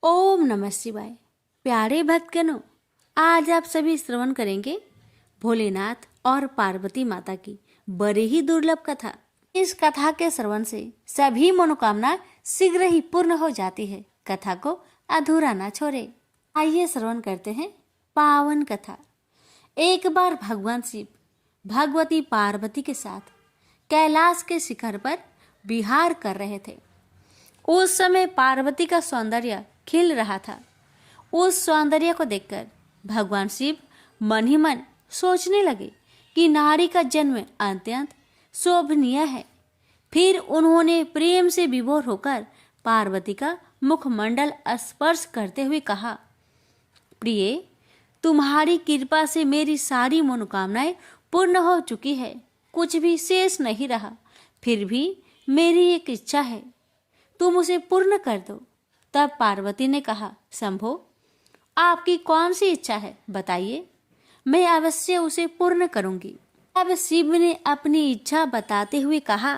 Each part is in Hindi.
ओम नमः शिवाय। प्यारे भक्तगणों, आज आप सभी श्रवण करेंगे भोलेनाथ और पार्वती माता की बड़ी ही दुर्लभ कथा। इस कथा के श्रवण से सभी मनोकामना शीघ्र ही पूर्ण हो जाती है। कथा को अधूरा ना छोड़े। आइए श्रवण करते हैं पावन कथा। एक बार भगवान शिव भगवती पार्वती के साथ कैलाश के शिखर पर विहार कर रहे थे। उस समय पार्वती का सौंदर्य खिल रहा था। उस सौंदर्य को देखकर भगवान शिव मन ही मन सोचने लगे कि नारी का जन्म अत्यंत शोभनीय है। फिर उन्होंने प्रेम से विभोर होकर पार्वती का मुखमंडल स्पर्श करते हुए कहा, प्रिय, तुम्हारी कृपा से मेरी सारी मनोकामनाएं पूर्ण हो चुकी है। कुछ भी शेष नहीं रहा। फिर भी मेरी एक इच्छा है, तुम उसे पूर्ण कर दो। तब पार्वती ने कहा, शंभो, आपकी कौन सी इच्छा है, बताइए, मैं अवश्य उसे पूर्ण करूंगी। अब शिव ने अपनी इच्छा बताते हुए कहा,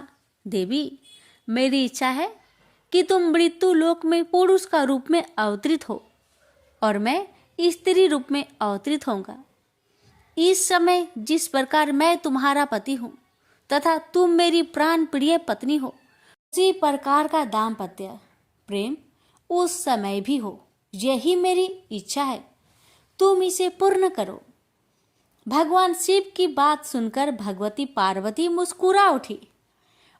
देवी, मेरी इच्छा है कि तुम मृत्यु लोक में पुरुष का रूप में अवतरित हो और मैं स्त्री रूप में अवतरित होऊंगा। इस समय जिस प्रकार मैं तुम्हारा पति हूँ तथा तुम मेरी प्राण प्रिय पत्नी हो, उसी प्रकार का दाम्पत्य प्रेम उस समय भी हो। यही मेरी इच्छा है, तुम इसे पूर्ण करो। भगवान शिव की बात सुनकर भगवती पार्वती मुस्कुरा उठी।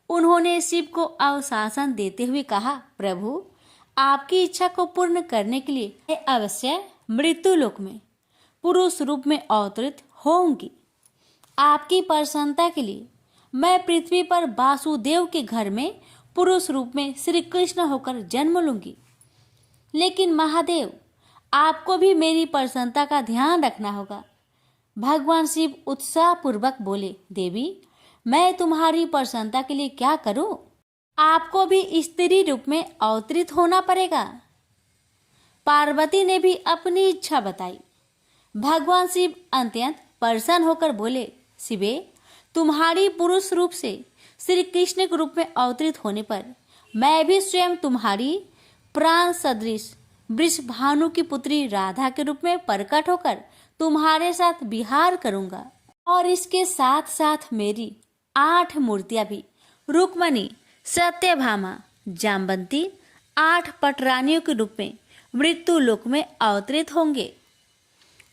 उन्होंने शिव को आश्वासन देते हुए कहा, प्रभु, आपकी इच्छा को पूर्ण करने के लिए मैं अवश्य मृत्यु लोक में पुरुष रूप में अवतरित होऊंगी। आपकी प्रसन्नता के लिए मैं पृथ्वी पर वासुदेव के घर में पुरुष रूप में श्री कृष्ण होकर जन्म लूंगी। लेकिन महादेव, आपको भी मेरी प्रसन्नता का ध्यान रखना होगा। भगवान शिव उत्साह पूर्वक बोले, देवी, मैं तुम्हारी प्रसन्नता के लिए क्या करूं? आपको भी स्त्री रूप में अवतरित होना पड़ेगा। पार्वती ने भी अपनी इच्छा बताई। भगवान शिव अत्यंत प्रसन्न होकर बोले, शिवे, तुम्हारी पुरुष रूप से श्री कृष्ण के रूप में अवतरित होने पर मैं भी स्वयं तुम्हारी प्राण सदृश वृषभानु की पुत्री राधा के रूप में प्रकट होकर तुम्हारे साथ विहार करूंगा। और इसके साथ साथ मेरी 8 मूर्तियां भी रुक्मणी, सत्यभामा, जाम्बंती 8 पटरानियों के रूप में मृत्यु लोक में अवतरित होंगे।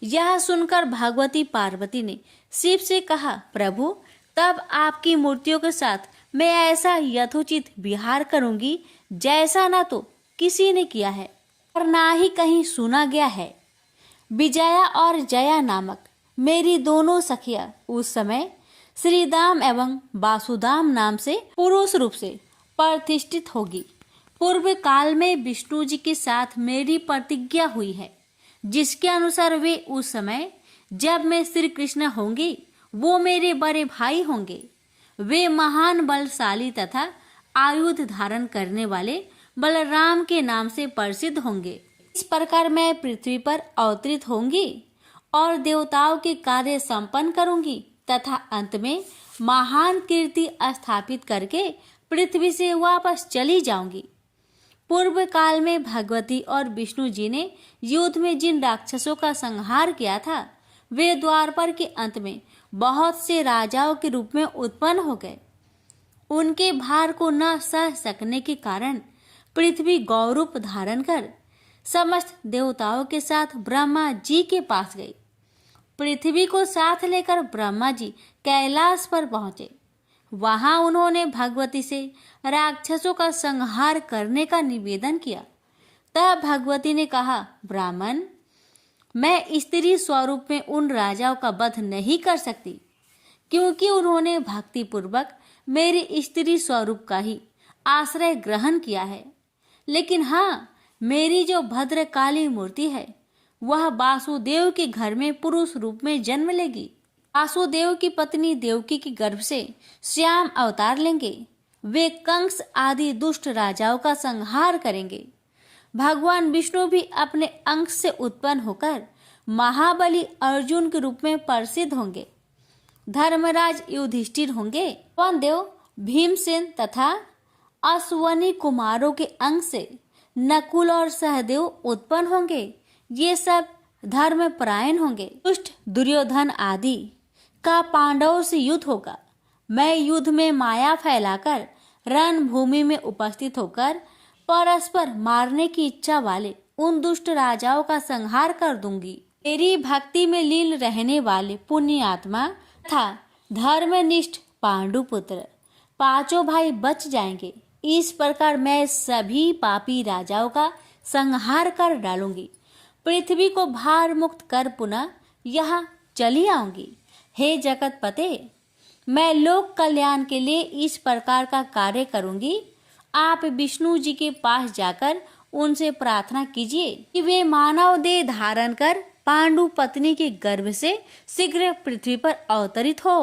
यह सुनकर भगवती पार्वती ने शिव से कहा, प्रभु, तब आपकी मूर्तियों के साथ मैं ऐसा यथोचित विहार करूंगी जैसा ना तो किसी ने किया है और ना ही कहीं सुना गया है। विजया और जया नामक मेरी दोनों सखियां उस समय श्रीदाम एवं वासुदाम नाम से पुरुष रूप से प्रतिष्ठित होगी। पूर्व काल में विष्णु जी के साथ मेरी प्रतिज्ञा हुई है, जिसके अनुसार वे उस समय जब मैं श्री कृष्ण होंगी, वो मेरे बड़े भाई होंगे। वे महान बलशाली तथा आयुध धारण करने वाले बलराम के नाम से प्रसिद्ध होंगे। इस प्रकार मैं पृथ्वी पर अवतरित होंगी और देवताओं के कार्य संपन्न करूंगी तथा अंत में महान कीर्ति स्थापित करके पृथ्वी से वापस चली जाऊंगी। पूर्व काल में भगवती और विष्णु जी ने युद्ध में जिन राक्षसों का संहार किया था, वे द्वापर के अंत में बहुत से राजाओं के रूप में उत्पन्न हो गए। उनके भार को न सह सकने के कारण पृथ्वी गौरूप धारण कर समस्त देवताओं के साथ ब्रह्मा जी के पास गई। पृथ्वी को साथ लेकर ब्रह्मा जी कैलाश पर पहुंचे। वहां उन्होंने भगवती से राक्षसों का संहार करने का निवेदन किया। तब भगवती ने कहा, ब्राह्मण, मैं स्त्री स्वरूप में उन राजाओं का वध नहीं कर सकती, क्योंकि उन्होंने भक्ति पूर्वक मेरे स्त्री स्वरूप का ही आश्रय ग्रहण किया है। लेकिन हाँ, मेरी जो भद्रकाली मूर्ति है, वह वासुदेव के घर में पुरुष रूप में जन्म लेगी। वासुदेव की पत्नी देवकी के गर्भ से श्याम अवतार लेंगे। वे कंस आदि दुष्ट राजाओं का संहार करेंगे। भगवान विष्णु भी अपने अंश से उत्पन्न होकर महाबली अर्जुन के रूप में प्रसिद्ध होंगे। धर्मराज युधिष्ठिर होंगे। पवन देव भीमसेन तथा अश्वनी कुमारों के अंश से नकुल और सहदेव उत्पन्न होंगे। ये सब धर्म परायण होंगे। दुष्ट दुर्योधन आदि का पांडवों से युद्ध होगा। मैं युद्ध में माया फैलाकर रणभूमि में उपस्थित होकर परस्पर मारने की इच्छा वाले उन दुष्ट राजाओं का संहार कर दूंगी। मेरी भक्ति में लीन रहने वाले पुण्यात्मा तथा धर्मनिष्ठ पांडुपुत्र पांचों भाई बच जाएंगे। इस प्रकार मैं सभी पापी राजाओं का संहार कर डालूंगी। पृथ्वी को भार मुक्त कर पुनः यहाँ चली आऊंगी। हे जगतपते, मैं लोक कल्याण के लिए इस प्रकार का कार्य करूंगी। आप विष्णु जी के पास जाकर उनसे प्रार्थना कीजिए कि वे मानव देह धारण कर पांडु पत्नी के गर्भ से शीघ्र पृथ्वी पर अवतरित हो।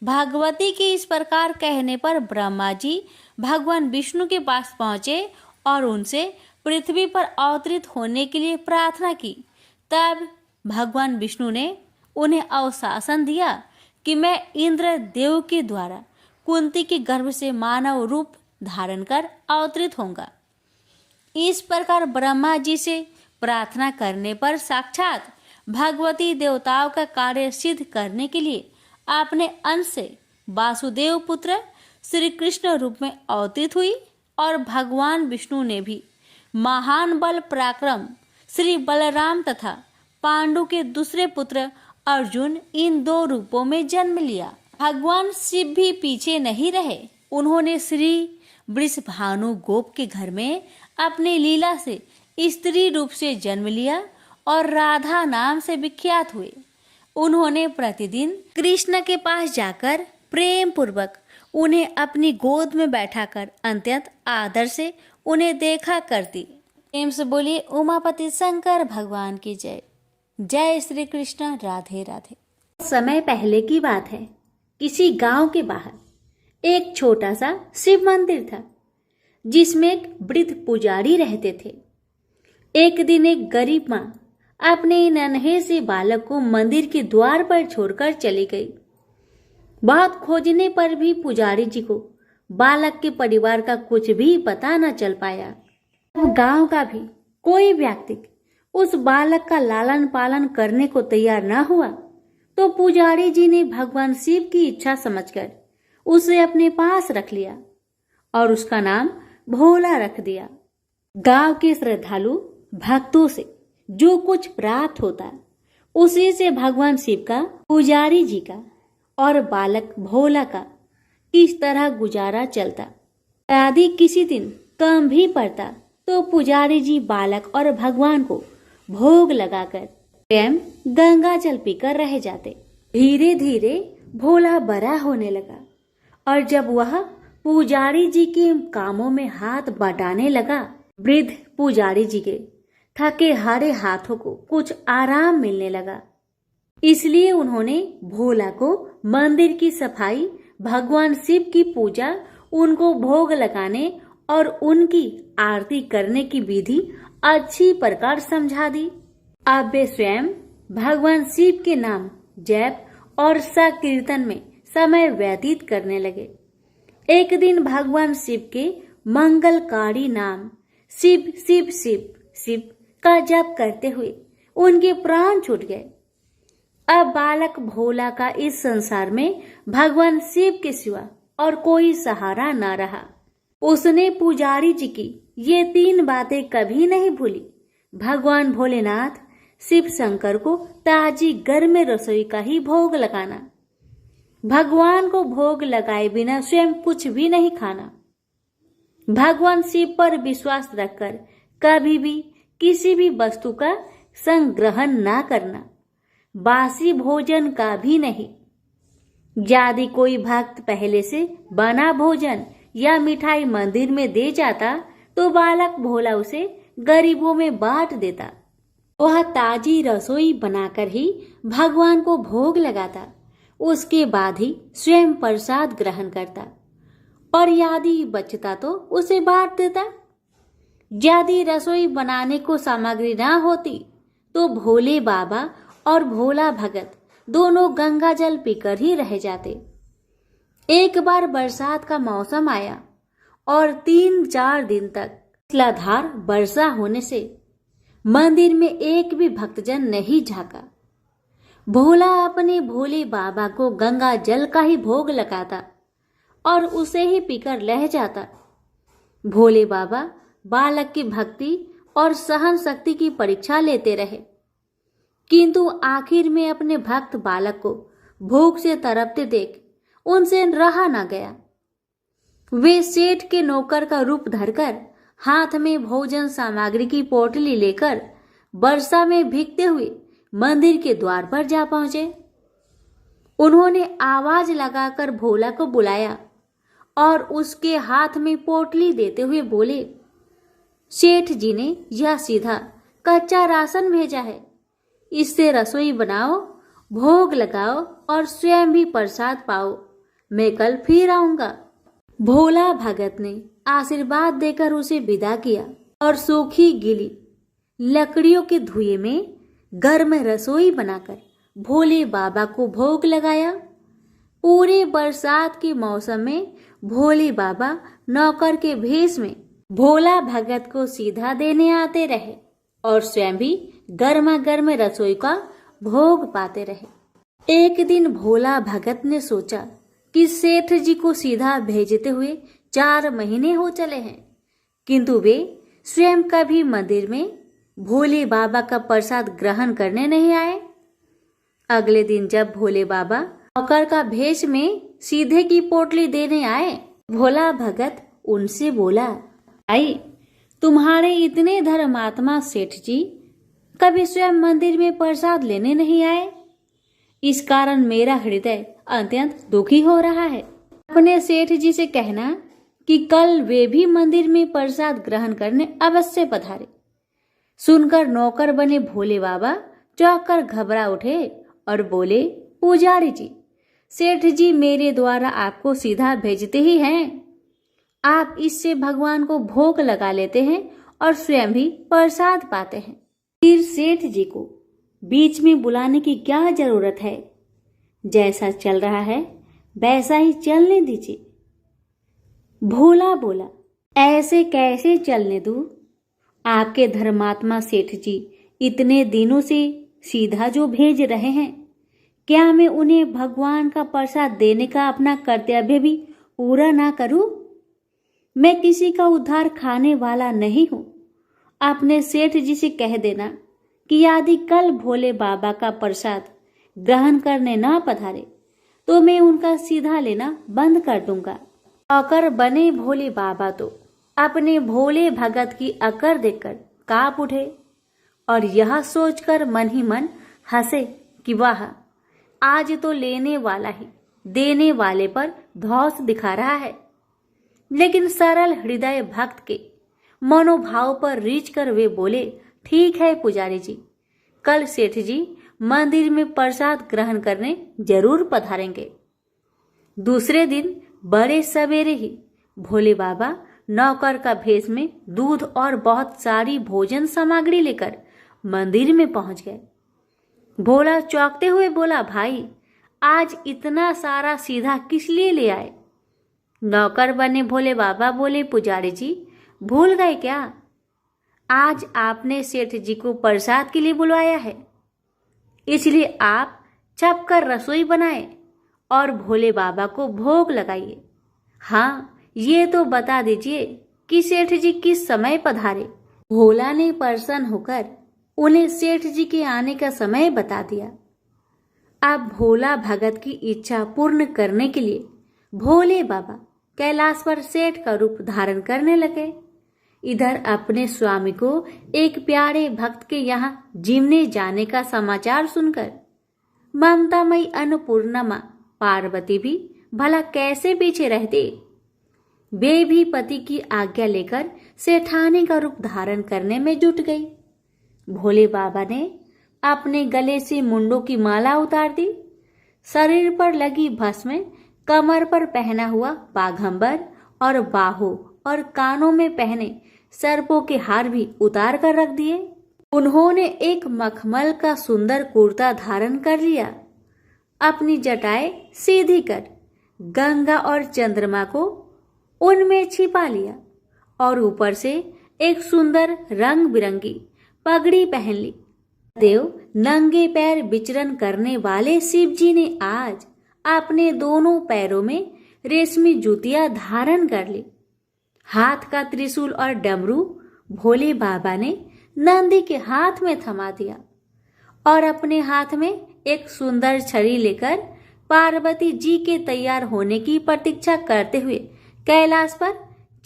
भगवती के इस प्रकार कहने पर ब्रह्मा जी भगवान विष्णु के पास पहुंचे और उनसे पृथ्वी पर अवतरित होने के लिए प्रार्थना की। तब भगवान विष्णु ने उन्हें आश्वासन दिया कि मैं इंद्र देव के द्वारा कुंती के गर्भ से मानव रूप धारण कर अवतरित होऊंगा। इस प्रकार ब्रह्मा जी से प्रार्थना करने पर साक्षात भगवती देवताओं का कार्य सिद्ध करने के लिए अपने अंश से वासुदेव पुत्र श्री कृष्ण रूप में अवतरित हुई और भगवान विष्णु ने भी महान बल पराक्रम श्री बलराम तथा पांडु के दूसरे पुत्र अर्जुन इन दो रूपों में जन्म लिया। भगवान शिव भी पीछे नहीं रहे। उन्होंने श्री वृषभानु गोप के घर में अपनी लीला से स्त्री रूप से जन्म लिया और राधा नाम से विख्यात हुए। उन्होंने प्रतिदिन कृष्ण के पास जाकर प्रेम पूर्वक उन्हें अपनी गोद में बैठाकर अत्यंत आदर से उन्हें देखा करती। प्रेम से बोलिए उमापति शंकर भगवान की जय। जय श्री कृष्ण। राधे राधे। समय पहले की बात है। किसी गांव के बाहर एक छोटा सा शिव मंदिर था जिसमें एक वृद्ध पुजारी रहते थे। एक दिन एक गरीब माँ अपने नन्हे से बालक को मंदिर के द्वार पर छोड़कर चली गई। बहुत खोजने पर भी पुजारी जी को बालक के परिवार का कुछ भी पता न चल पाया। अब गांव का भी कोई व्यक्ति उस बालक का लालन पालन करने को तैयार न हुआ तो पुजारी जी ने भगवान शिव की इच्छा समझकर उसे अपने पास रख लिया और उसका नाम भोला रख दिया। गांव के श्रद्धालु भक्तों से जो कुछ प्राप्त होता उसी से भगवान शिव का, पुजारी जी का और बालक भोला का किस तरह गुजारा चलता। यदि किसी दिन कम भी पड़ता तो पुजारी जी बालक और भगवान को भोग लगाकर स्वयं गंगा जल पीकर रह जाते। धीरे धीरे भोला बड़ा होने लगा और जब वह पुजारी जी के कामों में हाथ बटाने लगा, वृद्ध पुजारी जी के थके हारे हाथों को कुछ आराम मिलने लगा। इसलिए उन्होंने भोला को मंदिर की सफाई, भगवान शिव की पूजा, उनको भोग लगाने और उनकी आरती करने की विधि अच्छी प्रकार समझा दी। अब वे स्वयं भगवान शिव के नाम जप और संकीर्तन में समय व्यतीत करने लगे। एक दिन भगवान शिव के मंगलकारी नाम शिव शिव शिव शिव का जप करते हुए उनके प्राण छूट गए। अब बालक भोला का इस संसार में भगवान शिव के सिवा और कोई सहारा न रहा। उसने पुजारी जी की ये 3 बातें कभी नहीं भूली। भगवान भोलेनाथ शिव शंकर को ताजी गर्म रसोई का ही भोग लगाना, भगवान को भोग लगाए बिना स्वयं कुछ भी नहीं खाना, भगवान शिव पर विश्वास रखकर कभी भी किसी भी वस्तु का संग्रहण ना करना, बासी भोजन का भी नहीं। यदि कोई भक्त पहले से बना भोजन या मिठाई मंदिर में दे जाता तो बालक भोला उसे गरीबों में बांट देता। वह ताजी रसोई बनाकर ही भगवान को भोग लगाता, उसके बाद ही स्वयं प्रसाद ग्रहण करता और यदि बचता तो उसे बांट देता। यदि रसोई बनाने को सामग्री ना होती तो भोले बाबा और भोला भगत दोनों गंगा जल पीकर ही रह जाते। एक बार बरसात का मौसम आया और 3-4 दिन तक मूसलाधार वर्षा होने से मंदिर में एक भी भक्तजन नहीं झांका। भोला अपने भोले बाबा को गंगा जल का ही भोग लगाता और उसे ही पीकर लह जाता। भोले बाबा बालक की भक्ति और सहन शक्ति की परीक्षा लेते रहे, किंतु आखिर में अपने भक्त बालक को भूख से तड़पते देख उनसे रहा न गया। वे सेठ के नौकर का रूप धरकर हाथ में भोजन सामग्री की पोटली लेकर वर्षा में भीगते हुए मंदिर के द्वार पर जा पहुंचे। उन्होंने आवाज लगाकर भोला को बुलाया और उसके हाथ में पोटली देते हुए बोले, सेठ जी ने यह सीधा कच्चा राशन भेजा है, इससे रसोई बनाओ, भोग लगाओ और स्वयं भी प्रसाद पाओ। मैं कल फिर आऊंगा। भोला भगत ने आशीर्वाद देकर उसे विदा किया और सूखी गीली लकड़ियों के धुएं में गर्म रसोई बनाकर भोले बाबा को भोग लगाया। पूरे बरसात के मौसम में भोले बाबा नौकर के भेष में भोला भगत को सीधा देने आते रहे और स्वयं भी गर्मा गर्म रसोई का भोग पाते रहे। एक दिन भोला भगत ने सोचा कि सेठ जी को सीधा भेजते हुए 4 महीने हो चले हैं, किंतु वे स्वयं कभी मंदिर में भोले बाबा का प्रसाद ग्रहण करने नहीं आए। अगले दिन जब भोले बाबा नौकर का भेष में सीधे की पोटली देने आए, भोला भगत उनसे बोला, आई तुम्हारे इतने धर्मात्मा सेठ जी कभी स्वयं मंदिर में प्रसाद लेने नहीं आए, इस कारण मेरा हृदय अत्यंत दुखी हो रहा है। अपने सेठ जी से कहना कि कल वे भी मंदिर में प्रसाद ग्रहण करने अवश्य पधारे। सुनकर नौकर बने भोले बाबा चौंक कर घबरा उठे और बोले, पुजारी जी, सेठ जी मेरे द्वारा आपको सीधा भेजते ही हैं। आप इससे भगवान को भोग लगा लेते हैं और स्वयं भी प्रसाद पाते हैं। फिर सेठ जी को बीच में बुलाने की क्या जरूरत है? जैसा चल रहा है वैसा ही चलने दीजिए। भोला बोला, ऐसे कैसे चलने दूं? आपके धर्मात्मा सेठ जी इतने दिनों से सीधा जो भेज रहे हैं, क्या मैं उन्हें भगवान का प्रसाद देने का अपना कर्तव्य भी पूरा ना करूं? मैं किसी का उद्धार खाने वाला नहीं हूं। अपने सेठ जी से कह देना कि यदि कल भोले बाबा का प्रसाद ग्रहण करने ना पधारे तो मैं उनका सीधा लेना बंद कर दूंगा। नौकर बने भोले बाबा तो अपने भोले भगत की अकड़ देखकर कांप उठे और यह सोचकर मन ही मन हंसे कि वाह, आज तो लेने वाला ही देने वाले पर धौंस दिखा रहा है। लेकिन सरल हृदय भक्त के मनोभाव पर रीझ कर वे बोले, ठीक है पुजारी जी, कल सेठ जी मंदिर में प्रसाद ग्रहण करने जरूर पधारेंगे। दूसरे दिन बड़े सवेरे ही भोले बाबा नौकर का भेष में दूध और बहुत सारी भोजन सामग्री लेकर मंदिर में पहुंच गए। भोला चौंकते हुए बोला, भाई आज इतना सारा सीधा किस लिए ले आए? नौकर बने भोले बाबा बोले, पुजारी जी भूल गए क्या? आज आपने सेठ जी को प्रसाद के लिए बुलवाया है, इसलिए आप छप कर रसोई बनाए और भोले बाबा को भोग लगाइए। हाँ, ये तो बता दीजिए कि सेठ जी किस समय पधारे। भोला ने प्रसन्न होकर उन्हें सेठ जी के आने का समय बता दिया। अब भोला भगत की इच्छा पूर्ण करने के लिए भोले बाबा कैलाश पर सेठ का रूप धारण करने लगे। इधर अपने स्वामी को एक प्यारे भक्त के यहाँ जिमने जाने का समाचार सुनकर ममतामयी अन्नपूर्णा मां पार्वती भी भला कैसे पीछे रहती। वे भी पति की आज्ञा लेकर सेठानी का रूप धारण करने में जुट गई। भोले बाबा ने अपने गले से मुंडों की माला उतार दी, शरीर पर लगी भस्म, कमर पर पहना हुआ बाघंबर और बाहों और कानों में पहने सर्पों के हार भी उतार कर रख दिए। उन्होंने एक मखमल का सुंदर कुर्ता धारण कर लिया, अपनी जटाएं सीधी कर गंगा और चंद्रमा को उनमें छिपा लिया और ऊपर से एक सुंदर रंग बिरंगी पगड़ी पहन ली। देव नंगे पैर विचरण करने वाले शिव जी ने आज अपने दोनों पैरों में रेशमी जूतियां धारण कर ली। हाथ का त्रिशूल और डमरू भोले बाबा ने नंदी के हाथ में थमा दिया और अपने हाथ में एक सुंदर छड़ी लेकर पार्वती जी के तैयार होने की प्रतीक्षा करते हुए कैलाश पर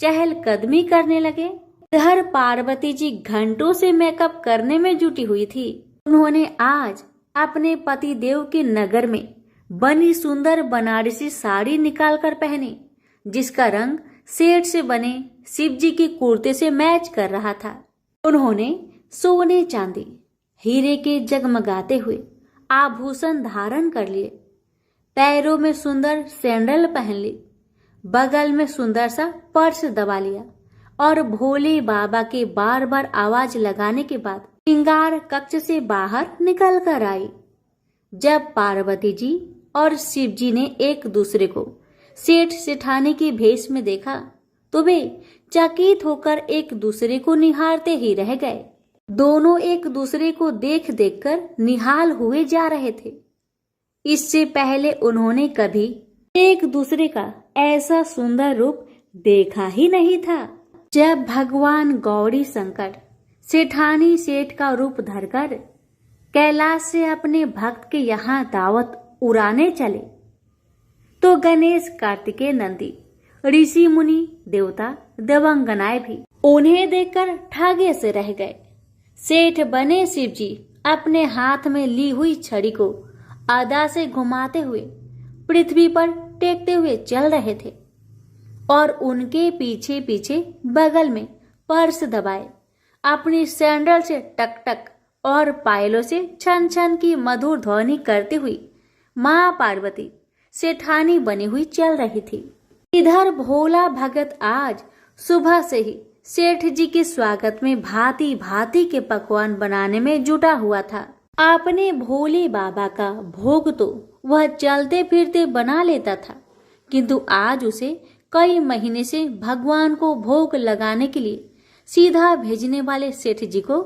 चहलकदमी करने लगे। इधर पार्वती जी घंटों से मेकअप करने में जुटी हुई थी। उन्होंने आज अपने पति देव के नगर में बनी सुंदर बनारसी साड़ी निकालकर पहनी, जिसका रंग सेठ से बने शिव जी के कुर्ते से मैच कर रहा था। उन्होंने सोने चांदी हीरे के जगमगाते हुए आभूषण धारण कर लिए, पैरों में सुंदर सैंडल पहन ली, बगल में सुंदर सा पर्स दबा लिया और भोले बाबा के बार बार आवाज लगाने के बाद श्रृंगार कक्ष से बाहर निकल कर आई। जब पार्वती जी और शिव जी ने एक दूसरे को सेठ सेठानी के भेष में देखा तो वे चकित होकर एक दूसरे को निहारते ही रह गए। दोनों एक दूसरे को देख देखकर निहाल हुए जा रहे थे। इससे पहले उन्होंने कभी एक दूसरे का ऐसा सुंदर रूप देखा ही नहीं था। जब भगवान गौरी शंकर सेठानी सेठ का रूप धरकर कैलाश से अपने भक्त के यहाँ दावत उड़ाने चले तो गणेश, कार्तिकेय, नंदी, ऋषि मुनि, देवता, देवांगनाएं भी उन्हें देखकर ठगे से रह गए। सेठ बने शिव जी अपने हाथ में ली हुई छड़ी को आधा से घुमाते हुए पृथ्वी पर टेकते हुए चल रहे थे और उनके पीछे पीछे बगल में पर्स दबाए अपनी सैंडल से टक टक और पायलों से छन छन की मधुर ध्वनि करती हुई माँ पार्वती सेठानी बनी हुई चल रही थी। इधर भोला भगत आज सुबह से ही सेठ जी के स्वागत में भांति भांति के पकवान बनाने में जुटा हुआ था। आपने भोले बाबा का भोग तो वह चलते फिरते बना लेता था, किंतु आज उसे कई महीने से भगवान को भोग लगाने के लिए सीधा भेजने वाले सेठ जी को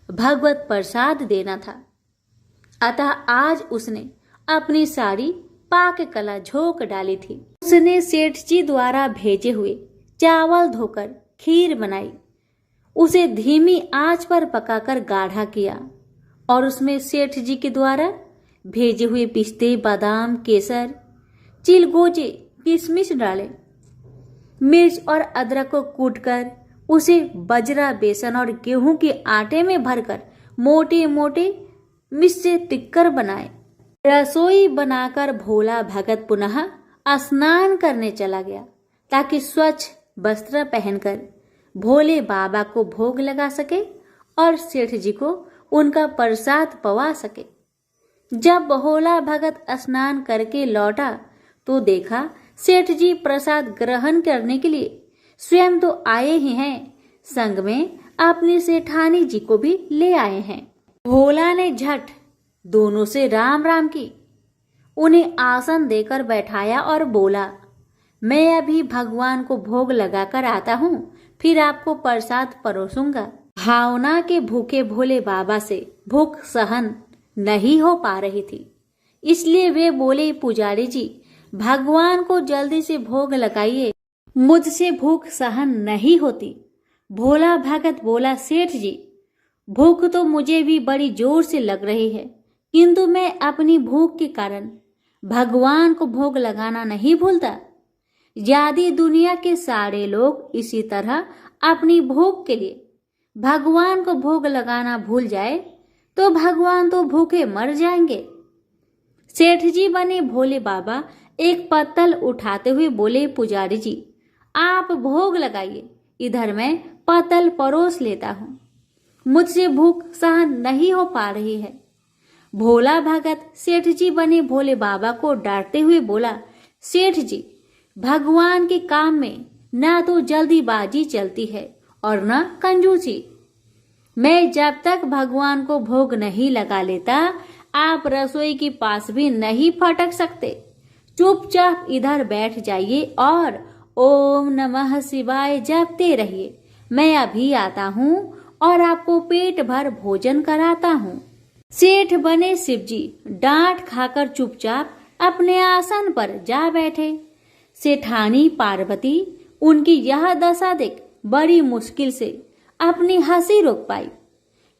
भगवत प्रसाद देना था। अतः आज उसने अपनी साड़ी पाक कला झोंक डाली थी। उसने सेठ जी द्वारा भेजे हुए चावल धोकर खीर बनाई, उसे धीमी आंच पर पकाकर गाढ़ा किया और उसमें सेठ जी के द्वारा भेजे हुए पिस्ते, बादाम, केसर, चिलगोजे, किशमिश डाले। मिर्च और अदरक को कूटकर उसे बजरा, बेसन और गेहूं के आटे में भरकर मोटे मोटे मिस्से टिक्कर बनाए। रसोई बनाकर भोला भगत पुनः स्नान करने चला गया ताकि स्वच्छ वस्त्र पहनकर भोले बाबा को भोग लगा सके और सेठ जी को उनका प्रसाद पवा सके। जब भोला भगत स्नान करके लौटा तो देखा सेठ जी प्रसाद ग्रहण करने के लिए स्वयं तो आए ही हैं, संग में अपनी सेठानी जी को भी ले आए हैं। भोला ने झट दोनों से राम राम की, उन्हें आसन देकर बैठाया और बोला, मैं अभी भगवान को भोग लगाकर आता हूँ, फिर आपको प्रसाद परोसूंगा। भावना के भूखे भोले बाबा से भूख सहन नहीं हो पा रही थी, इसलिए वे बोले, पुजारी जी भगवान को जल्दी से भोग लगाइए, मुझसे भूख सहन नहीं होती। भोला भगत बोला, सेठ जी भूख तो मुझे भी बड़ी जोर से लग रही है, किंतु मैं अपनी भूख के कारण भगवान को भोग लगाना नहीं भूलता। यदि दुनिया के सारे लोग इसी तरह अपनी भूख के लिए भगवान को भोग लगाना भूल जाए तो भगवान तो भूखे मर जाएंगे। सेठ जी बने भोले बाबा एक पत्तल उठाते हुए बोले, पुजारी जी आप भोग लगाइए, इधर मैं पत्तल परोस लेता हूँ, मुझसे भूख सहन नहीं हो पा रही है। भोला भगत सेठ जी बने भोले बाबा को डांटते हुए बोला, सेठ जी भगवान के काम में ना तो जल्दीबाजी चलती है और न कंजूसी। मैं जब तक भगवान को भोग नहीं लगा लेता आप रसोई के पास भी नहीं फटक सकते। चुपचाप इधर बैठ जाइए और ओम नमः शिवाय जपते रहिए। मैं अभी आता हूँ और आपको पेट भर भोजन कराता हूँ। सेठ बने शिवजी डांट खाकर चुपचाप अपने आसन पर जा बैठे। सेठानी पार्वती उनकी यह दशा देख बड़ी मुश्किल से अपनी हंसी रोक पाई,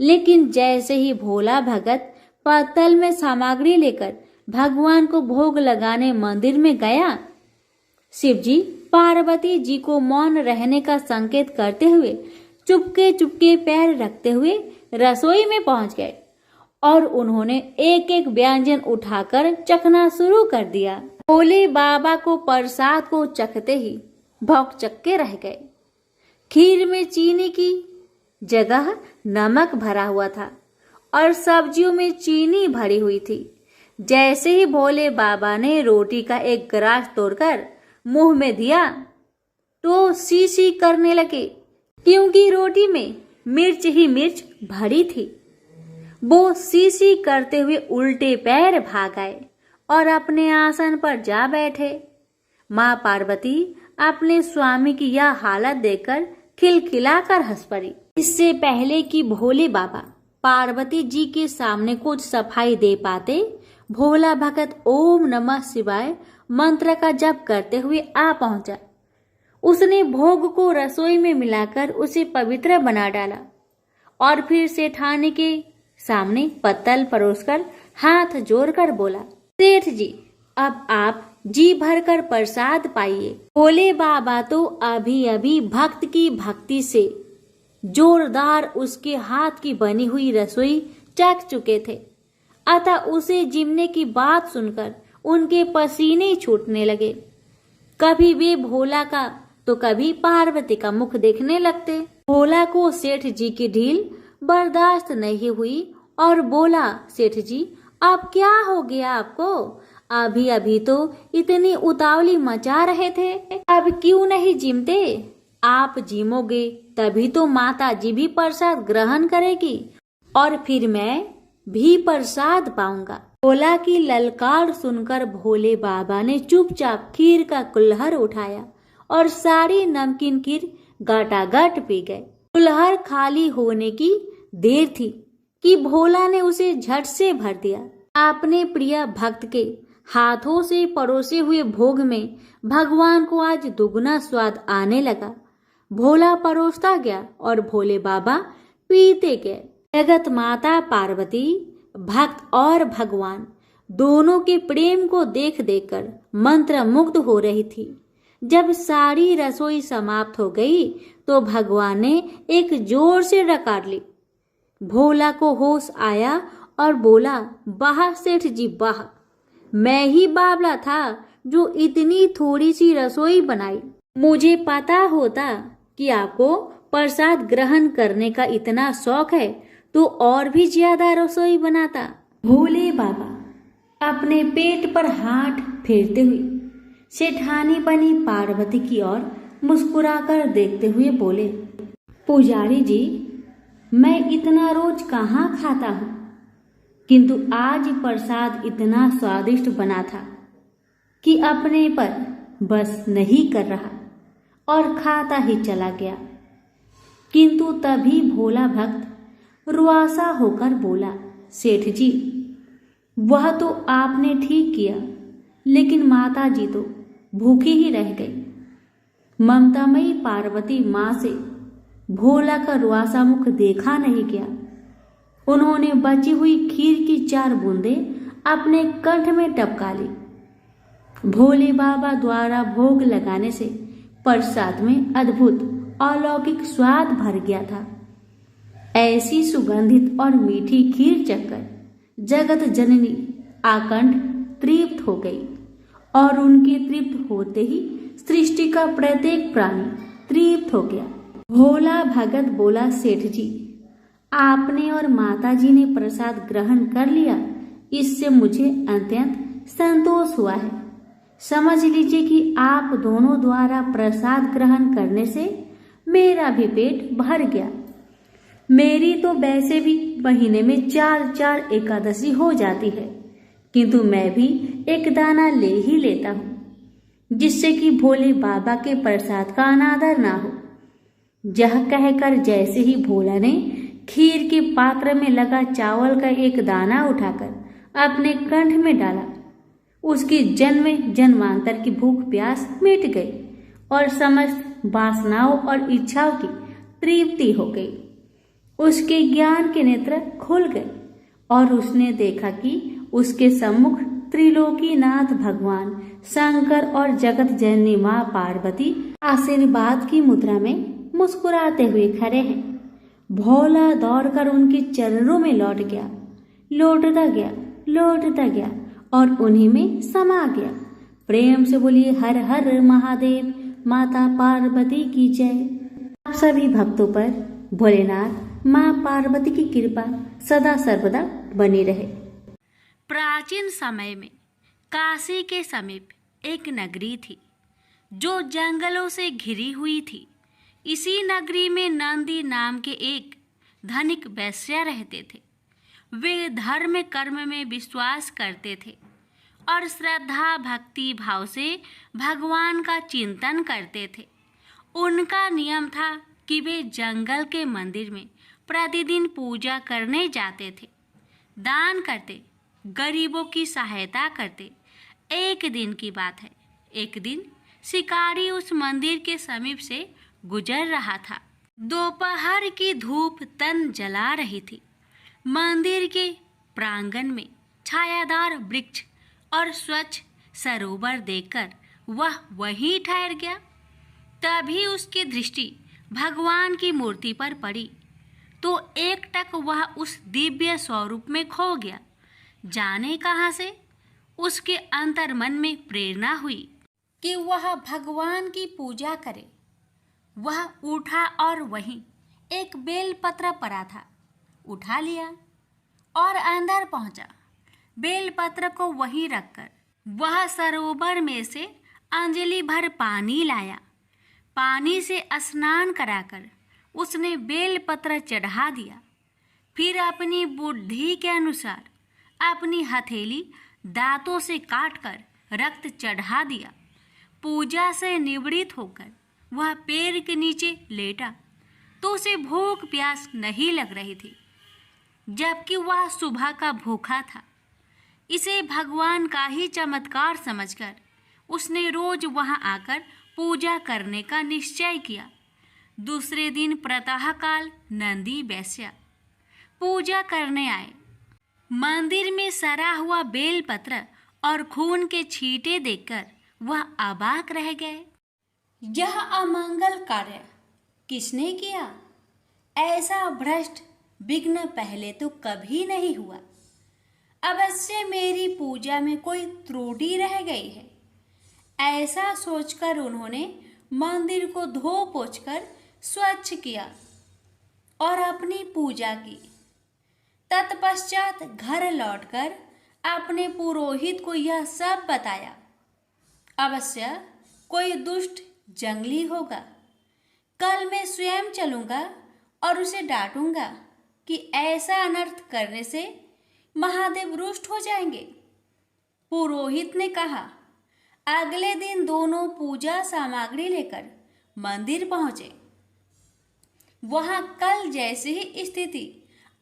लेकिन जैसे ही भोला भगत पत्तल में सामग्री लेकर भगवान को भोग लगाने मंदिर में गया, शिवजी पार्वती जी को मौन रहने का संकेत करते हुए चुपके चुपके पैर रखते हुए रसोई में पहुंच गए और उन्होंने एक एक व्यंजन उठाकर चखना शुरू कर दिया। भोले बाबा को प्रसाद को चखते ही भौंकचक्के रह गए। खीर में चीनी की जगह नमक भरा हुआ था और सब्जियों में चीनी भरी हुई थी। जैसे ही भोले बाबा ने रोटी का एक ग्रास तोड़कर मुंह में दिया तो सी सी करने लगे, क्योंकि रोटी में मिर्च ही मिर्च भरी थी। वो सी सी करते हुए उल्टे पैर भाग आए और अपने आसन पर जा बैठे। माँ पार्वती अपने स्वामी की यह हालत देखकर खिलखिलाकर हंस पड़ी। इससे पहले कि भोले बाबा पार्वती जी के सामने कुछ सफाई दे पाते, भोला भगत ओम नमः शिवाय मंत्र का जप करते हुए आ पहुंचा। उसने भोग को रसोई में मिलाकर उसे पवित्र बना डाला और फिर सेठानी के सामने पत्तल परोसकर हाथ जोड़कर बोला, सेठ जी अब आप जी भरकर प्रसाद पाइए। भोले बाबा तो अभी अभी भक्त की भक्ति से जोरदार उसके हाथ की बनी हुई रसोई चख चुके थे, अतः उसे जिमने की बात सुनकर उनके पसीने छूटने लगे। कभी वे भोला का तो कभी पार्वती का मुख देखने लगते। भोला को सेठ जी की ढील बर्दाश्त नहीं हुई और बोला, सेठ जी अब क्या हो गया आपको? अभी अभी तो इतनी उतावली मचा रहे थे, अब क्यों नहीं जिमते? आप जिमोगे तभी तो माता जी भी प्रसाद ग्रहण करेगी और फिर मैं भी प्रसाद पाऊंगा। भोला की ललकार सुनकर भोले बाबा ने चुपचाप खीर का कुल्हड़ उठाया और सारी नमकीन खीर गटागट पी गए। कुल्हड़ खाली होने की देर थी कि भोला ने उसे झट से भर दिया। अपने प्रिय भक्त के हाथों से परोसे हुए भोग में भगवान को आज दुगना स्वाद आने लगा। भोला परोसता गया और भोले बाबा पीते गए। जगत माता पार्वती भक्त और भगवान दोनों के प्रेम को देख देखकर मंत्र मुग्ध हो रही थी। जब सारी रसोई समाप्त हो गई तो भगवान ने एक जोर से डकार ली। भोला को होश आया और बोला, वाह सेठ जी वाह, मैं ही बावला था जो इतनी थोड़ी सी रसोई बनाई। मुझे पता होता कि आपको प्रसाद ग्रहण करने का इतना शौक है तो और भी ज्यादा रसोई बनाता। भोले बाबा अपने पेट पर हाथ फेरते हुए सेठानी बनी पार्वती की ओर मुस्कुराकर देखते हुए बोले, पुजारी जी मैं इतना रोज कहाँ खाता हूँ, किंतु आज प्रसाद इतना स्वादिष्ट बना था कि अपने पर बस नहीं कर रहा और खाता ही चला गया। किंतु तभी भोला भक्त रुआसा होकर बोला, सेठ जी वह तो आपने ठीक किया, लेकिन माता जी तो भूखी ही रह गई। ममतामयी पार्वती माँ से भोला का रुआसा मुख देखा नहीं गया। उन्होंने बची हुई खीर की 4 बूंदें अपने कंठ में टपका ली। भोले बाबा द्वारा भोग लगाने से प्रसाद में अद्भुत अलौकिक स्वाद भर गया था। ऐसी सुगंधित और मीठी खीर चखकर जगत जननी आकंठ तृप्त हो गई और उनके तृप्त होते ही सृष्टि का प्रत्येक प्राणी तृप्त हो गया। भोला भगत बोला, सेठ जी आपने और माता जी ने प्रसाद ग्रहण कर लिया, इससे मुझे अत्यंत संतोष हुआ है। समझ लीजिए कि आप दोनों द्वारा प्रसाद ग्रहण करने से मेरा भी पेट भर गया। मेरी तो वैसे भी महीने में 4 एकादशी हो जाती है, किंतु मैं भी एक दाना ले ही लेता हूँ, जिससे कि भोले बाबा के प्रसाद का अनादर ना हो। यह कहकर जैसे ही भोला ने खीर के पात्र में लगा चावल का एक दाना उठाकर अपने कंठ में डाला, उसकी जन्म जन्मांतर की भूख प्यास मिट गई और समस्त वासनाओं और इच्छाओं की तृप्ति हो गई। उसके ज्ञान के नेत्र खुल गए और उसने देखा कि उसके सम्मुख त्रिलोकीनाथ भगवान शंकर और जगत जननी मां पार्वती आशीर्वाद की मुद्रा में मुस्कुराते हुए खड़े हैं। भोला दौड़कर उनके चरणों में लौटता गया लौटता गया और उन्हीं में समा गया। प्रेम से बोलिए हर हर महादेव, माता पार्वती की जय। आप सभी भक्तों पर भोलेनाथ माँ पार्वती की कृपा सदा सर्वदा बनी रहे। प्राचीन समय में काशी के समीप एक नगरी थी जो जंगलों से घिरी हुई थी। इसी नगरी में नंदी नाम के एक धनिक वैश्य रहते थे। वे धर्म कर्म में विश्वास करते थे और श्रद्धा भक्ति भाव से भगवान का चिंतन करते थे। उनका नियम था कि वे जंगल के मंदिर में प्रतिदिन पूजा करने जाते थे, दान करते, गरीबों की सहायता करते। एक दिन की बात है, एक दिन शिकारी उस मंदिर के समीप से गुजर रहा था। दोपहर की धूप तन जला रही थी। मंदिर के प्रांगण में छायादार वृक्ष और स्वच्छ सरोवर देखकर वह वहीं ठहर गया। तभी उसकी दृष्टि भगवान की मूर्ति पर पड़ी तो एकटक वह उस दिव्य स्वरूप में खो गया। जाने कहाँ से उसके अंतर मन में प्रेरणा हुई कि वह भगवान की पूजा करे। वह उठा और वहीं एक बेलपत्र पड़ा था, उठा लिया और अंदर पहुंचा। बेलपत्र को वहीं रखकर वह सरोवर में से अंजलि भर पानी लाया। पानी से स्नान कराकर उसने बेलपत्र चढ़ा दिया। फिर अपनी बुद्धि के अनुसार अपनी हथेली दांतों से काटकर रक्त चढ़ा दिया। पूजा से निवृत्त होकर वह पेड़ के नीचे लेटा तो उसे भूख प्यास नहीं लग रही थी, जबकि वह सुबह का भूखा था। इसे भगवान का ही चमत्कार समझकर उसने रोज वहां आकर पूजा करने का निश्चय किया। दूसरे दिन प्रातःकाल नंदी वैश्य पूजा करने आए। मंदिर में सड़ा हुआ बेलपत्र और खून के छींटे देखकर वह अबाक रह गए। यह अमंगल कार्य किसने किया? ऐसा भ्रष्ट विघ्न पहले तो कभी नहीं हुआ। अवश्य मेरी पूजा में कोई त्रुटि रह गई है। ऐसा सोचकर उन्होंने मंदिर को धो पोंछकर स्वच्छ किया और अपनी पूजा की। तत्पश्चात घर लौटकर अपने पुरोहित को यह सब बताया। अवश्य कोई दुष्ट जंगली होगा। कल मैं स्वयं चलूंगा और उसे डांटूंगा कि ऐसा अनर्थ करने से महादेव रुष्ट हो जाएंगे। पुरोहित ने कहा। अगले दिन दोनों पूजा सामग्री लेकर मंदिर पहुंचे। वहां कल जैसी ही स्थिति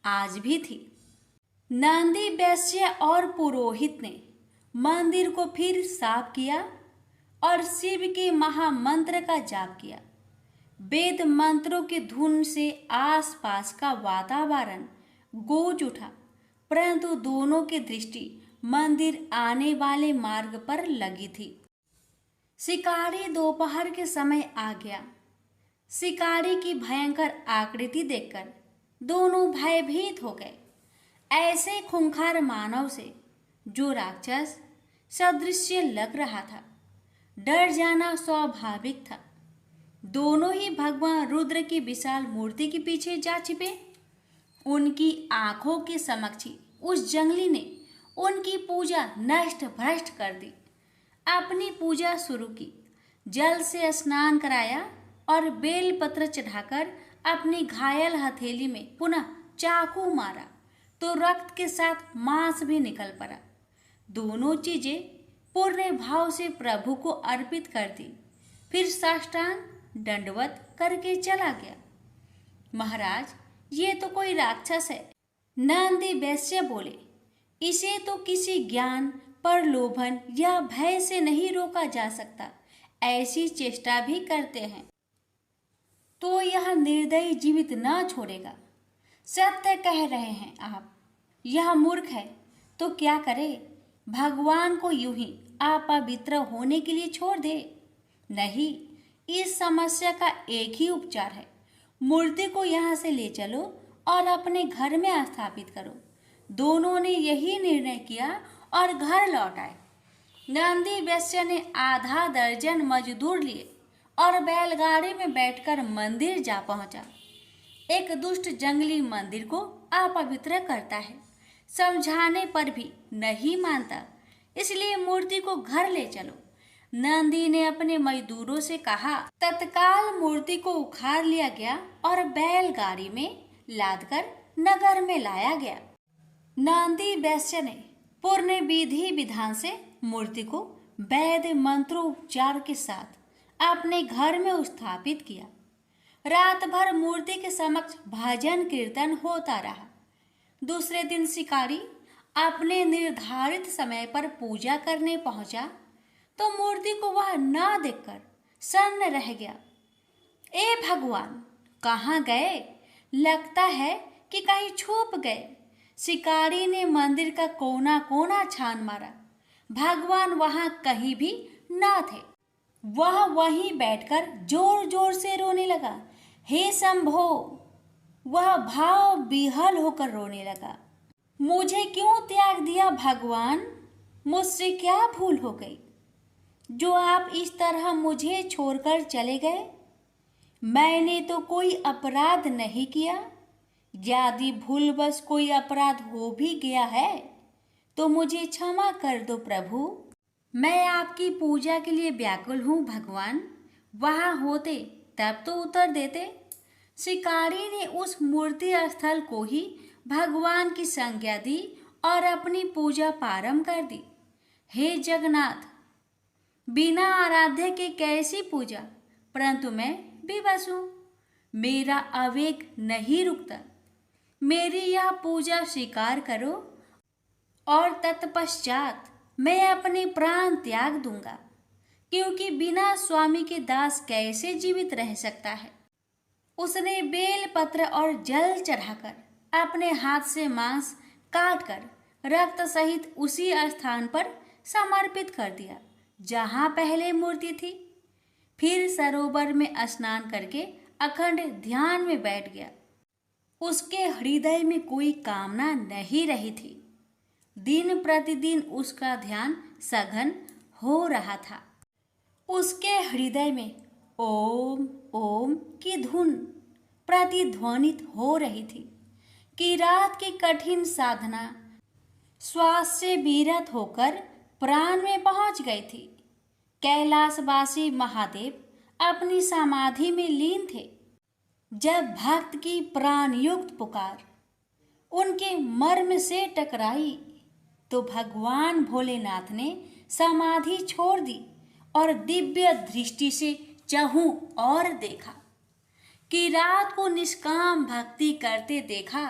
आज भी थी। नंदी वैश्य और पुरोहित ने मंदिर को फिर साफ किया और शिव के महामंत्र का जाप किया। वेद मंत्रों की धुन से आसपास का वातावरण गूंज उठा, परंतु दोनों की दृष्टि मंदिर आने वाले मार्ग पर लगी थी। शिकारी दोपहर के समय आ गया। शिकारी की भयंकर आकृति देखकर दोनों भयभीत हो गए। ऐसे खूंखार मानव से जो राक्षस सदृश लग रहा था, डर जाना स्वाभाविक था। दोनों ही भगवान रुद्र की विशाल मूर्ति के पीछे जा छिपे। उनकी आंखों के समक्ष ही उस जंगली ने उनकी पूजा नष्ट भ्रष्ट कर दी। अपनी पूजा शुरू की, जल से स्नान कराया और बेलपत्र चढ़ाकर अपनी घायल हथेली में पुनः चाकू मारा तो रक्त के साथ मांस भी निकल पड़ा। दोनों चीजें पूर्ण भाव से प्रभु को अर्पित कर दी। फिर साष्टांग दंडवत करके चला गया। महाराज, ये तो कोई राक्षस है। नंदी वैश्य बोले, इसे तो किसी ज्ञान, प्रलोभन या भय से नहीं रोका जा सकता। ऐसी चेष्टा भी करते हैं तो यह निर्दयी जीवित न छोड़ेगा। सत्य कह रहे हैं आप। यह मूर्ख है तो क्या करे? भगवान को यूं ही अपवित्र होने के लिए छोड़ दे? नहीं, इस समस्या का एक ही उपचार है। मूर्ति को यहाँ से ले चलो और अपने घर में स्थापित करो। दोनों ने यही निर्णय किया और घर लौट आए। नंदी वैश्य ने आधा दर्जन मजदूर लिए और बैलगाड़ी में बैठकर मंदिर जा पहुंचा। एक दुष्ट जंगली मंदिर को अपवित्र करता है, समझाने पर भी नहीं मानता, इसलिए मूर्ति को घर ले चलो। नंदी ने अपने मजदूरों से कहा। तत्काल मूर्ति को उखाड़ लिया गया और बैलगाड़ी में लादकर नगर में लाया गया। नंदी वैश्य ने पूर्ण विधि विधान से मूर्ति को वैद्य मंत्रोपचार के साथ अपने घर में स्थापित किया। रात भर मूर्ति के समक्ष भजन कीर्तन होता रहा। दूसरे दिन शिकारी अपने निर्धारित समय पर पूजा करने पहुंचा तो मूर्ति को वह न देखकर सन्न रह गया। ए भगवान, कहाँ गए? लगता है कि कहीं छुप गए। शिकारी ने मंदिर का कोना कोना छान मारा, भगवान वहां कहीं भी न थे। वह वहीं बैठकर जोर जोर से रोने लगा। हे शंभो! वह भाव विह्वल होकर रोने लगा। मुझे क्यों त्याग दिया भगवान? मुझसे क्या भूल हो गई जो आप इस तरह मुझे छोड़कर चले गए? मैंने तो कोई अपराध नहीं किया। यदि भूलवश कोई अपराध हो भी गया है तो मुझे क्षमा कर दो प्रभु। मैं आपकी पूजा के लिए व्याकुल हूँ भगवान। वहाँ होते तब तो उत्तर देते। शिकारी ने उस मूर्ति स्थल को ही भगवान की संज्ञा दी और अपनी पूजा प्रारंभ कर दी। हे जगन्नाथ, बिना आराध्य के कैसी पूजा? परंतु मैं विवश हूँ, मेरा आवेग नहीं रुकता। मेरी यह पूजा स्वीकार करो और तत्पश्चात मैं अपने प्राण त्याग दूंगा, क्योंकि बिना स्वामी के दास कैसे जीवित रह सकता है। उसने बेल पत्र और जल चढ़ाकर अपने हाथ से मांस काटकर रक्त सहित उसी स्थान पर समर्पित कर दिया जहां पहले मूर्ति थी। फिर सरोवर में स्नान करके अखंड ध्यान में बैठ गया। उसके हृदय में कोई कामना नहीं रही थी। दिन प्रतिदिन उसका ध्यान सघन हो रहा था। उसके हृदय में ओम ओम की धुन प्रतिध्वनित हो रही थी कि रात की कठिन साधना श्वास से विरत होकर प्राण में पहुंच गई थी। कैलाशवासी महादेव अपनी समाधि में लीन थे। जब भक्त की प्राणयुक्त पुकार उनके मर्म से टकराई तो भगवान भोलेनाथ ने समाधि छोड़ दी और दिव्य दृष्टि से चहु और देखा कि रात को निष्काम भक्ति करते देखा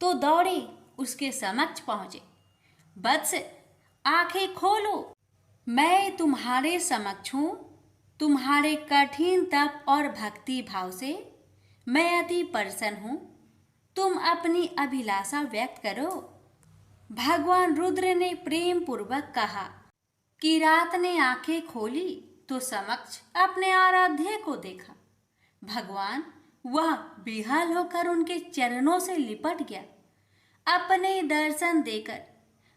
तो दौड़े उसके समक्ष पहुंचे। वत्स, आंखें खोलो, मैं तुम्हारे समक्ष हूँ। तुम्हारे कठिन तप और भक्ति भाव से मैं अति प्रसन्न हूँ। तुम अपनी अभिलाषा व्यक्त करो। भगवान रुद्र ने प्रेम पूर्वक कहा। किरात ने आंखें खोली तो समक्ष अपने आराध्य को देखा। भगवान वह विह्वल होकर उनके चरणों से लिपट गया। अपने दर्शन देकर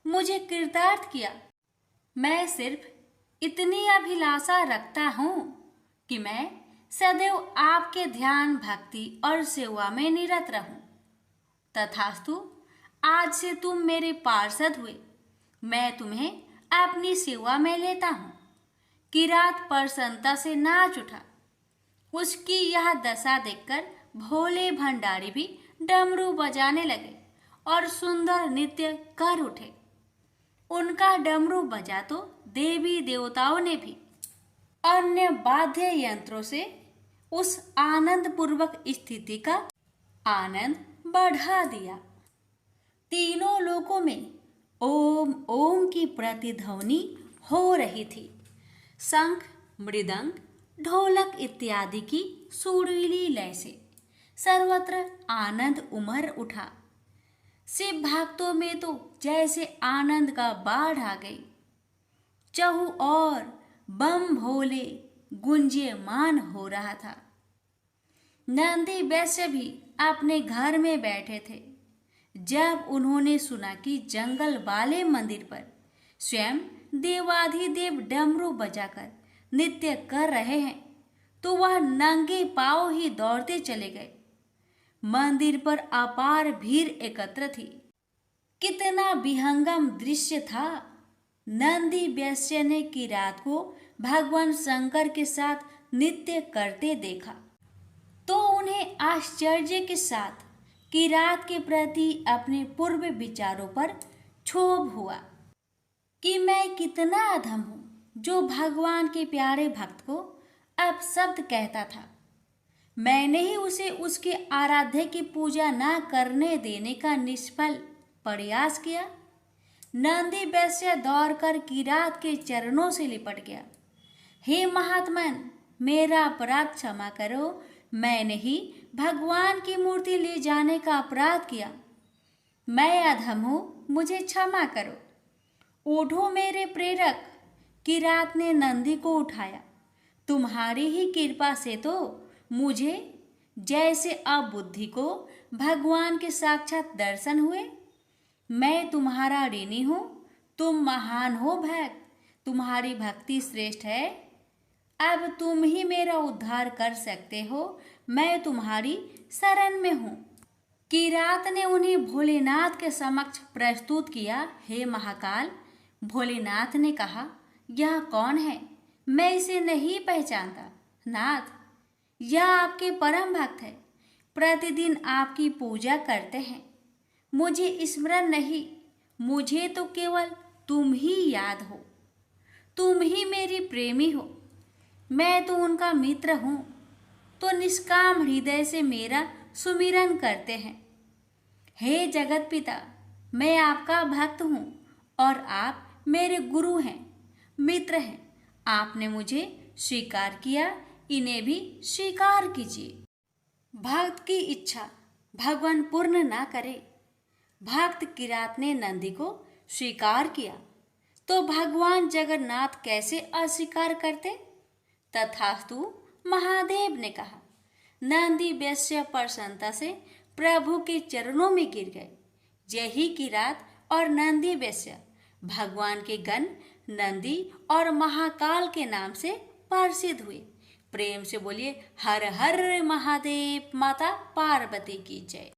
मुझे कृतार्थ किया। मैं सिर्फ इतनी अभिलाषा रखता हूँ कि मैं सदैव आपके ध्यान, भक्ति और सेवा में निरत रहूं। तथास्तु, आज से तुम मेरे पार्षद हुए। मैं तुम्हें अपनी सेवा में लेता हूँ। किरात प्रसन्नता से नाच उठा। उसकी यह दशा देखकर भोले भंडारी भी डमरू बजाने लगे और सुंदर नृत्य कर उठे। उनका डमरू बजा तो देवी देवताओं ने भी अन्य वाद्य यंत्रों से उस आनंद पूर्वक स्थिति का आनंद बढ़ा दिया। तीनों लोकों में ओम ओम की प्रतिध्वनि हो रही थी। शंख, मृदंग, ढोलक इत्यादि की सुरीली लय से सर्वत्र आनंद उमड़ उठा। शिव भक्तों में तो जैसे आनंद का बाढ़ आ गई। चहु और बम भोले गुंजयमान हो रहा था। नंदी वैश्य भी अपने घर में बैठे थे। जब उन्होंने सुना कि जंगल वाले मंदिर पर स्वयं देवाधिदेव डमरू बजाकर नृत्य कर रहे हैं, तो वह नंगे पांव ही दौड़ते चले गए। मंदिर पर अपार भीड़ एकत्र थी। कितना विहंगम दृश्य था। नंदी वैश्य ने किरात को भगवान शंकर के साथ नृत्य करते देखा तो उन्हें आश्चर्य के साथ किरात के प्रति अपने पूर्व विचारों पर क्षोभ हुआ कि मैं कितना अधम हूं, जो भगवान के प्यारे भक्त को अपशब्द कहता था। मैंने ही उसे उसके आराध्य की पूजा न करने देने का निष्फल प्रयास किया। नंदी वैश्य दौड़कर किरात के चरणों से लिपट गया। हे महात्मन, मेरा अपराध क्षमा करो। मैंने ही भगवान की मूर्ति ले जाने का अपराध किया। मैं अधम हूं, मुझे क्षमा करो। उठो मेरे प्रेरक। किरात ने नंदी को उठाया। तुम्हारी ही कृपा से तो मुझे जैसे अबुद्धि को भगवान के साक्षात दर्शन हुए। मैं तुम्हारा ऋणी हूं। तुम महान हो भक्त, तुम्हारी भक्ति श्रेष्ठ है। अब तुम ही मेरा उद्धार कर सकते हो। मैं तुम्हारी शरण में हूं। किरात ने उन्हें भोलेनाथ के समक्ष प्रस्तुत किया। हे महाकाल, भोलेनाथ ने कहा, यह कौन है? मैं इसे नहीं पहचानता। नाथ, यह आपके परम भक्त है। प्रतिदिन आपकी पूजा करते हैं। मुझे स्मरण नहीं। मुझे तो केवल तुम ही याद हो। तुम ही मेरी प्रेमी हो। मैं तो उनका मित्र हूं, तो निष्काम हृदय से मेरा सुमिरन करते हैं। हे जगत पिता, मैं आपका भक्त हूं और आप मेरे गुरु हैं, मित्र हैं। आपने मुझे स्वीकार किया, इन्हें भी स्वीकार कीजिए। भक्त की इच्छा भगवान पूर्ण ना करे। भक्त किरात ने नंदी को स्वीकार किया तो भगवान जगन्नाथ कैसे अस्वीकार करते? तथास्तु, महादेव ने कहा। नंदी वैश्य प्रसन्नता से प्रभु के चरणों में गिर गए। यही किरात और नंदी वैश्य भगवान के गण नंदी और महाकाल के नाम से प्रसिद्ध हुए। प्रेम से बोलिए हर हर महादेव। माता पार्वती की जय।